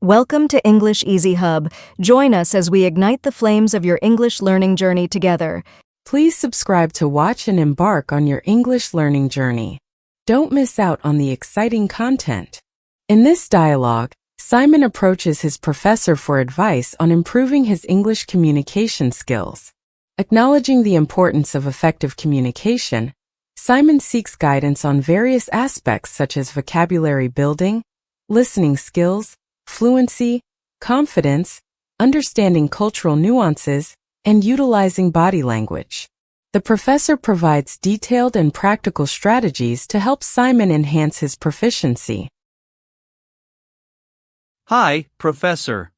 Welcome to English Easy Hub. Join us as we ignite the flames of your English learning journey together. Please subscribe to watch and embark on your English learning journey. Don't miss out on the exciting content. In this dialogue, Simon approaches his professor for advice on improving his English communication skills. Acknowledging the importance of effective communication, Simon seeks guidance on various aspects such as vocabulary building, listening skills, fluency, confidence, understanding cultural nuances, and utilizing body language. The professor provides detailed and practical strategies to help Simon enhance his proficiency. Hi, Professor.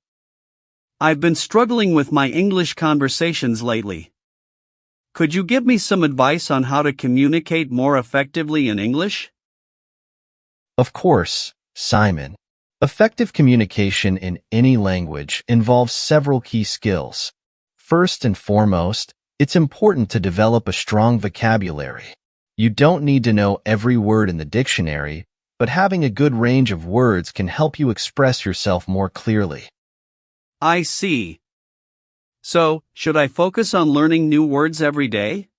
I've been struggling with my English conversations lately. Could you give me some advice on how to communicate more effectively in English? Of course, Simon. Effective communication in any language involves several key skills. First and foremost, it's important to develop a strong vocabulary. You don't need to know every word in the dictionary, but having a good range of words can help you express yourself more clearly. I see. So, should I focus on learning new words every day?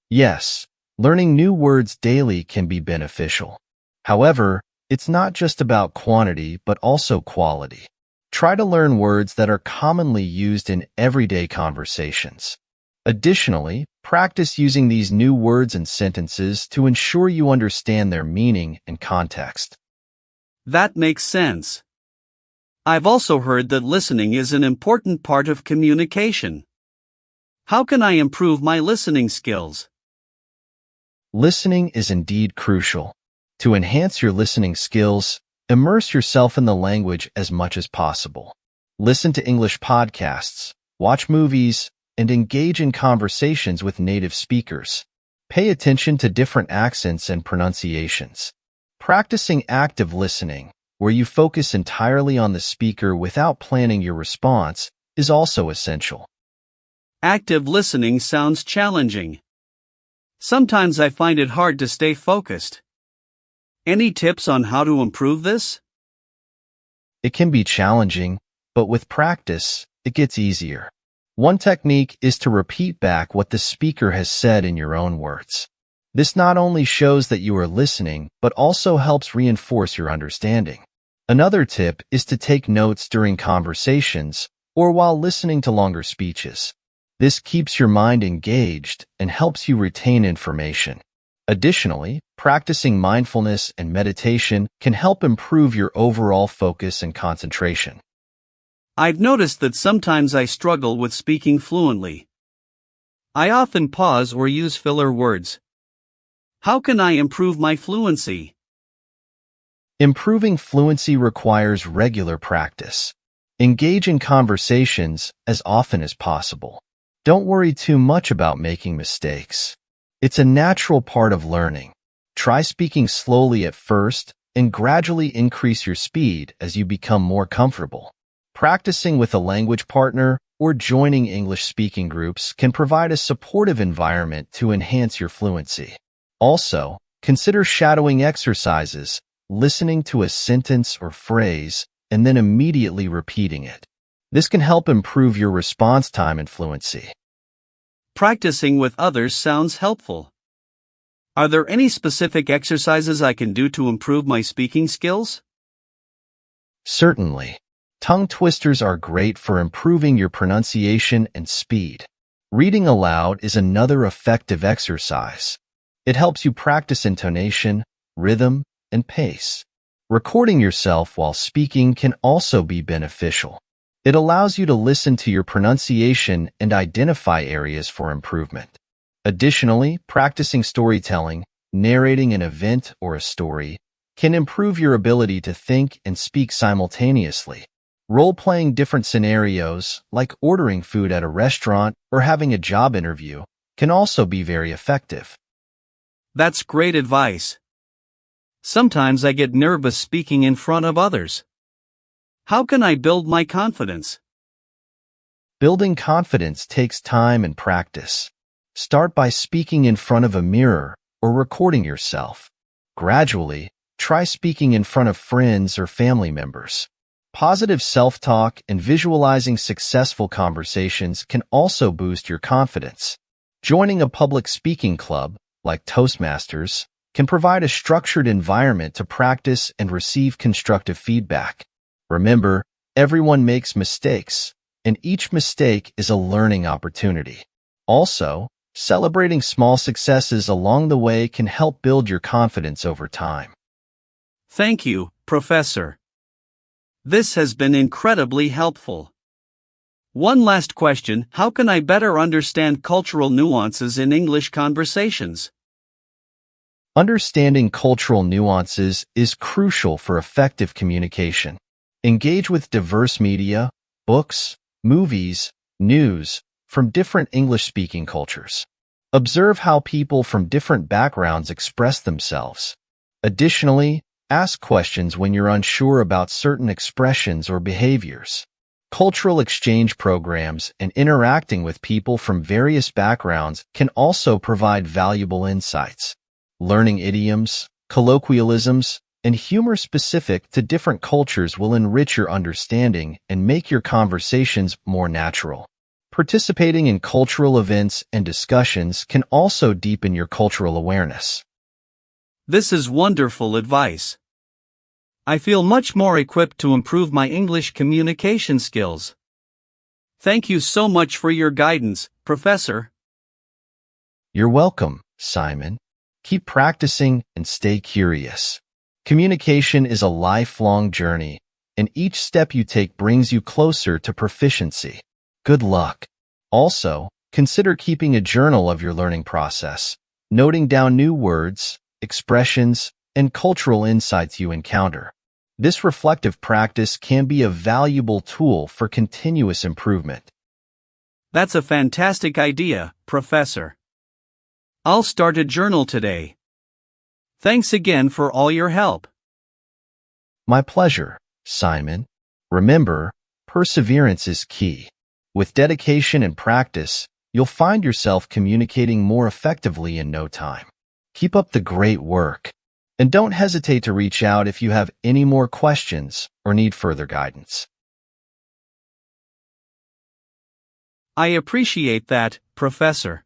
Yes, learning new words daily can be beneficial. However, it's not just about quantity, but also quality. Try to learn words that are commonly used in everyday conversations. Additionally, practice using these new words and sentences to ensure you understand their meaning and context. That makes sense. I've also heard that listening is an important part of communication. How can I improve my listening skills? Listening is indeed crucial. To enhance your listening skills, immerse yourself in the language as much as possible. Listen to English podcasts, watch movies, and engage in conversations with native speakers. Pay attention to different accents and pronunciations. Practicing active listening, where you focus entirely on the speaker without planning your response, is also essential. Active listening sounds challenging. Sometimes I find it hard to stay focused. Any tips on how to improve this? It can be challenging, but with practice, it gets easier. One technique is to repeat back what the speaker has said in your own words. This not only shows that you are listening, but also helps reinforce your understanding. Another tip is to take notes during conversations or while listening to longer speeches. This keeps your mind engaged and helps you retain information. Additionally, practicing mindfulness and meditation can help improve your overall focus and concentration. I've noticed that sometimes I struggle with speaking fluently. I often pause or use filler words. How can I improve my fluency? Improving fluency requires regular practice. Engage in conversations as often as possible. Don't worry too much about making mistakes. It's a natural part of learning. Try speaking slowly at first and gradually increase your speed as you become more comfortable. Practicing with a language partner or joining English speaking groups can provide a supportive environment to enhance your fluency. Also, consider shadowing exercises, listening to a sentence or phrase, and then immediately repeating it. This can help improve your response time and fluency. Practicing with others sounds helpful. Are there any specific exercises I can do to improve my speaking skills? Certainly. Tongue twisters are great for improving your pronunciation and speed. Reading aloud is another effective exercise. It helps you practice intonation, rhythm, and pace. Recording yourself while speaking can also be beneficial. It allows you to listen to your pronunciation and identify areas for improvement. Additionally, practicing storytelling, narrating an event or a story, can improve your ability to think and speak simultaneously. Role-playing different scenarios, like ordering food at a restaurant or having a job interview, can also be very effective. That's great advice. Sometimes I get nervous speaking in front of others. How can I build my confidence? Building confidence takes time and practice. Start by speaking in front of a mirror or recording yourself. Gradually, try speaking in front of friends or family members. Positive self-talk and visualizing successful conversations can also boost your confidence. Joining a public speaking club, like Toastmasters, can provide a structured environment to practice and receive constructive feedback. Remember, everyone makes mistakes, and each mistake is a learning opportunity. Also, celebrating small successes along the way can help build your confidence over time. Thank you, Professor. This has been incredibly helpful. One last question: how can I better understand cultural nuances in English conversations? Understanding cultural nuances is crucial for effective communication. Engage with diverse media, books, movies, news from different English-speaking cultures. Observe how people from different backgrounds express themselves. Additionally, ask questions when you're unsure about certain expressions or behaviors. Cultural exchange programs and interacting with people from various backgrounds can also provide valuable insights. Learning idioms, colloquialisms, and humor specific to different cultures will enrich your understanding and make your conversations more natural. Participating in cultural events and discussions can also deepen your cultural awareness. This is wonderful advice. I feel much more equipped to improve my English communication skills. Thank you so much for your guidance, Professor. You're welcome, Simon. Keep practicing and stay curious. Communication is a lifelong journey, and each step you take brings you closer to proficiency. Good luck. Also, consider keeping a journal of your learning process, noting down new words, expressions, and cultural insights you encounter. This reflective practice can be a valuable tool for continuous improvement. That's a fantastic idea, Professor. I'll start a journal today. Thanks again for all your help. My pleasure, Simon. Remember, perseverance is key. With dedication and practice, you'll find yourself communicating more effectively in no time. Keep up the great work. And don't hesitate to reach out if you have any more questions or need further guidance. I appreciate that, Professor.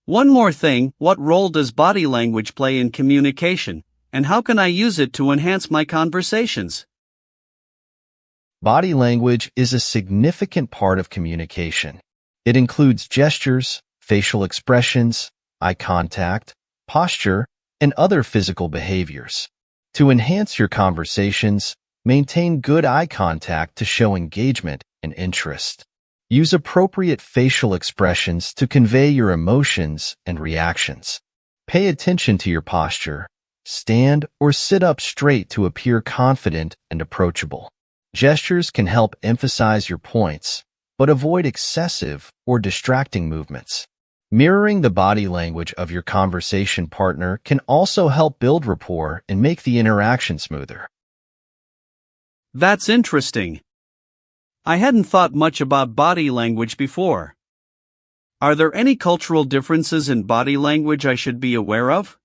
One more thing: what role does body language play in communication, and how can I use it to enhance my conversations? Body language is a significant part of communication. It includes gestures, facial expressions, eye contact, posture, and other physical behaviors. To enhance your conversations, maintain good eye contact to show engagement and interest. Use appropriate facial expressions to convey your emotions and reactions. Pay attention to your posture. Stand or sit up straight to appear confident and approachable. Gestures can help emphasize your points, but avoid excessive or distracting movements. Mirroring the body language of your conversation partner can also help build rapport and make the interaction smoother. That's interesting. I hadn't thought much about body language before. Are there any cultural differences in body language I should be aware of?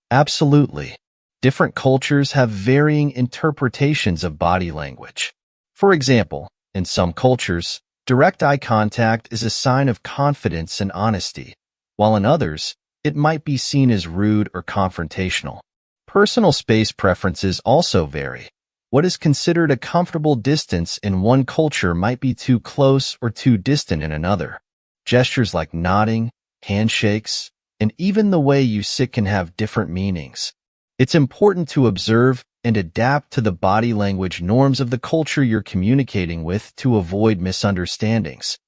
Absolutely. Different cultures have varying interpretations of body language. For example, in some cultures, direct eye contact is a sign of confidence and honesty, while in others, it might be seen as rude or confrontational. Personal space preferences also vary. What is considered a comfortable distance in one culture might be too close or too distant in another. Gestures like nodding, handshakes, and even the way you sit can have different meanings. It's important to observe and adapt to the body language norms of the culture you're communicating with to avoid misunderstandings.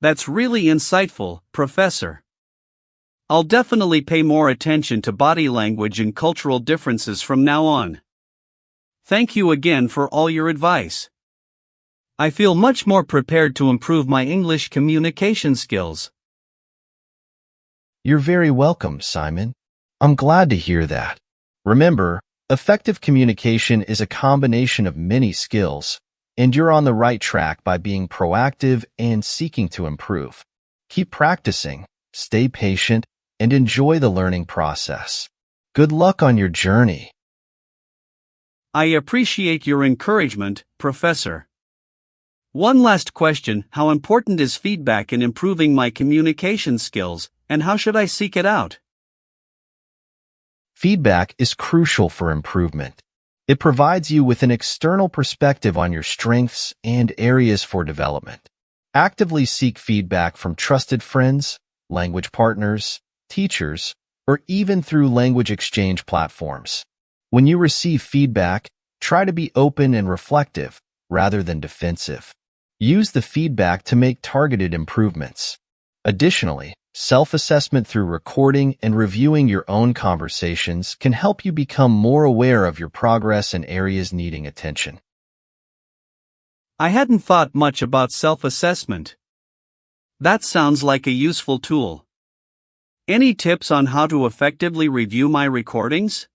That's really insightful, Professor. I'll definitely pay more attention to body language and cultural differences from now on. Thank you again for all your advice. I feel much more prepared to improve my English communication skills. You're very welcome, Simon. I'm glad to hear that. Remember, effective communication is a combination of many skills, and you're on the right track by being proactive and seeking to improve. Keep practicing, stay patient, and enjoy the learning process. Good luck on your journey. I appreciate your encouragement, Professor. One last question: how important is feedback in improving my communication skills, and how should I seek it out? Feedback is crucial for improvement. It provides you with an external perspective on your strengths and areas for development. Actively seek feedback from trusted friends, language partners, teachers, or even through language exchange platforms. When you receive feedback, try to be open and reflective rather than defensive. Use the feedback to make targeted improvements. Additionally, self-assessment through recording and reviewing your own conversations can help you become more aware of your progress and areas needing attention. I hadn't thought much about self-assessment. That sounds like a useful tool. Any tips on how to effectively review my recordings?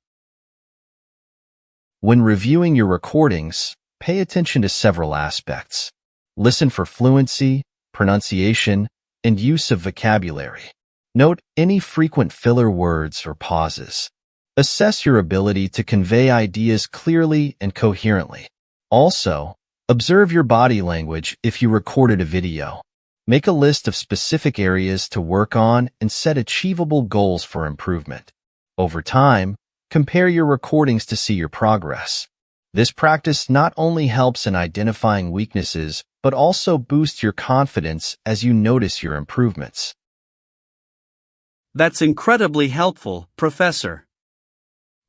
When reviewing your recordings, pay attention to several aspects. Listen for fluency, pronunciation, and use of vocabulary. Note any frequent filler words or pauses. Assess your ability to convey ideas clearly and coherently. Also, observe your body language if you recorded a video. Make a list of specific areas to work on and set achievable goals for improvement. Over time, compare your recordings to see your progress. This practice not only helps in identifying weaknesses, but also boosts your confidence as you notice your improvements. That's incredibly helpful, Professor.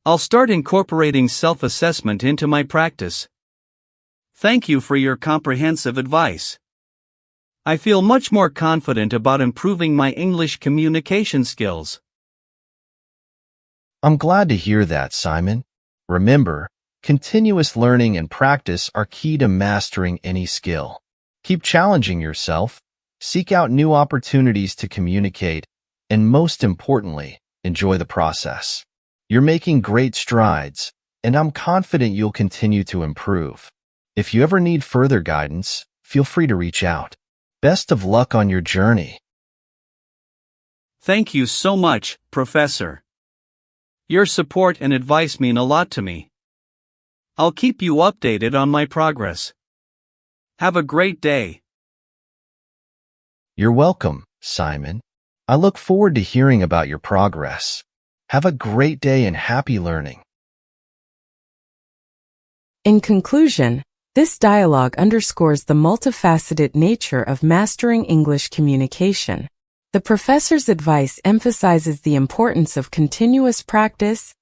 I'll start incorporating self-assessment into my practice. Thank you for your comprehensive advice. I feel much more confident about improving my English communication skills. I'm glad to hear that, Simon. Remember, continuous learning and practice are key to mastering any skill. Keep challenging yourself, seek out new opportunities to communicate, and most importantly, enjoy the process. You're making great strides, and I'm confident you'll continue to improve. If you ever need further guidance, feel free to reach out. Best of luck on your journey. Thank you so much, Professor. Your support and advice mean a lot to me. I'll keep you updated on my progress. Have a great day. You're welcome, Simon. I look forward to hearing about your progress. Have a great day and happy learning. In conclusion, this dialogue underscores the multifaceted nature of mastering English communication. The professor's advice emphasizes the importance of continuous practice,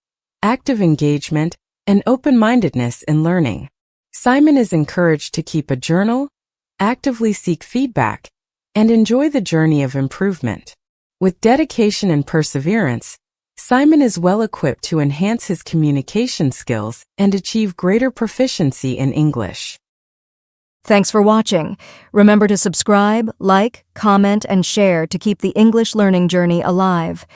active engagement, and open-mindedness in learning. Simon is encouraged to keep a journal, actively seek feedback, and enjoy the journey of improvement. With dedication and perseverance, Simon is well equipped to enhance his communication skills and achieve greater proficiency in English. Thanks for watching. Remember to subscribe, like, comment, and share to keep the English learning journey alive.